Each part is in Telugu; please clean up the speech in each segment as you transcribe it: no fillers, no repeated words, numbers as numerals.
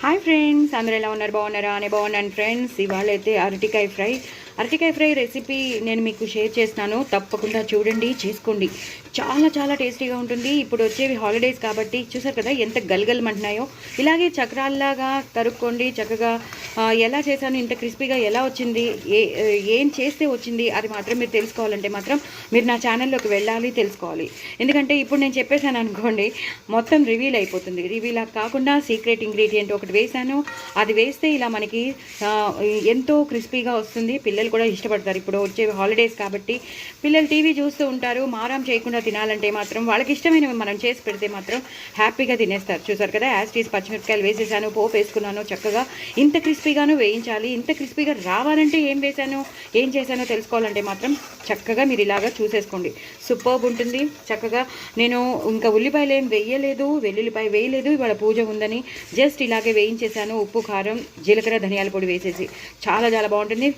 హాయ్ ఫ్రెండ్స్, అందరూ ఎలా ఉన్నారు? బాగున్నారా? అని బాగున్నాను ఫ్రెండ్స్. ఇవాళ అయితే అరటికాయ ఫ్రై రెసిపీ నేను మీకు షేర్ చేస్తున్నాను. తప్పకుండా చూడండి, చేసుకోండి. చాలా చాలా టేస్టీగా ఉంటుంది. ఇప్పుడు వచ్చేవి హాలిడేస్ కాబట్టి చూసారు కదా ఎంత గలగలమంటున్నాయో. ఇలాగే చక్రాల్లాగా తరుక్కోండి చక్కగా. ఎలా చేశాను, ఇంత క్రిస్పీగా ఎలా వచ్చింది, ఏం చేస్తే వచ్చింది అది మాత్రం మీరు తెలుసుకోవాలంటే మాత్రం మీరు నా ఛానల్లోకి వెళ్ళాలి, తెలుసుకోవాలి. ఎందుకంటే ఇప్పుడు నేను చెప్పేశాను అనుకోండి, మొత్తం రివీల్ అయిపోతుంది. రివీల్ కాకుండా సీక్రెట్ ఇంగ్రీడియంట్ ఒకటి వేశాను. అది వేస్తే ఇలా మనకి ఎంతో క్రిస్పీగా వస్తుంది. పిల్లలు కూడా ఇష్టపడతారు. ఇప్పుడు వచ్చే హాలిడేస్ కాబట్టి పిల్లలు టీవీ చూస్తూ ఉంటారు. మారం చేయకుండా తినాలంటే మాత్రం వాళ్ళకి ఇష్టమైనవి మనం చేసి పెడితే మాత్రం హ్యాపీగా తినేస్తారు. చూసారు కదా, యాస్టీస్ పచ్చిమిరపకాయలు వేసేసాను, పోపు వేసుకున్నాను. చక్కగా ఇంత క్రిస్పీగాను వేయించాలి. ఇంత క్రిస్పీగా రావాలంటే ఏం వేసాను, ఏం చేశానో తెలుసుకోవాలంటే మాత్రం చక్కగా మీరు ఇలాగా చూసేసుకోండి. సూపర్బ్ ఉంటుంది. చక్కగా నేను ఇంకా ఉల్లిపాయలు ఏం వేయలేదు, వెల్లుల్లిపాయ వేయలేదు. ఇవాళ పూజ ఉందని జస్ట్ ఇలాగే వేయించేసాను. ఉప్పు, కారం, జీలకర్ర, ధనియాల పొడి వేసేసి చాలా చాలా బాగుంటుంది.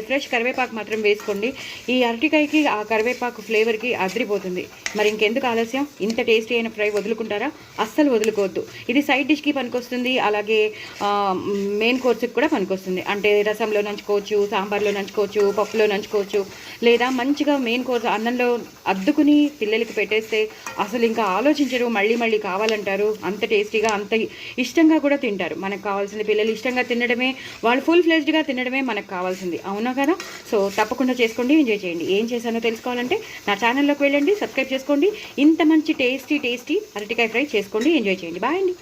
ఫ్రెష్ కరివేపాకు మాత్రం వేసుకోండి. ఈ అరటికాయకి ఆ కరివేపాకు ఫ్లేవర్కి అదిరిపోతుంది. మరి ఇంకెందుకు ఆలస్యం, ఇంత టేస్టీ అయిన ఫ్రై వదులుకుంటారా? అస్సలు వదులుకోవద్దు. ఇది సైడ్ డిష్కి పనికొస్తుంది, అలాగే మెయిన్ కోర్స్కి కూడా పనికొస్తుంది. అంటే రసంలో నంచుకోవచ్చు, సాంబార్లో నంచుకోవచ్చు, పప్పులో నంచుకోవచ్చు, లేదా మంచిగా మెయిన్ కోర్స్ అన్నంలో అద్దుకుని పిల్లలకి పెట్టేస్తే అసలు ఇంకా ఆలోచించరు, మళ్ళీ మళ్ళీ కావాలంటారు. అంత టేస్టీగా, అంత ఇష్టంగా కూడా తింటారు. మనకు కావాల్సింది పిల్లలు ఇష్టంగా తినడమే, వాళ్ళు ఫుల్ ఫ్లెజ్డ్గా తినడమే మనకు కావాల్సింది. అవునా కదా? సో తప్పకుండా చేసుకోండి, ఎంజాయ్ చేయండి. ఏం చేశానో తెలుసుకోవాలంటే నా ఛానల్లోకి వెళ్ళండి, సబ్స్క్రైబ్ చేసుకోండి. ఇంత మంచి టేస్టీ అరటికాయ ఫ్రై చేసుకోండి, ఎంజాయ్ చేయండి. బాయ్ అండి.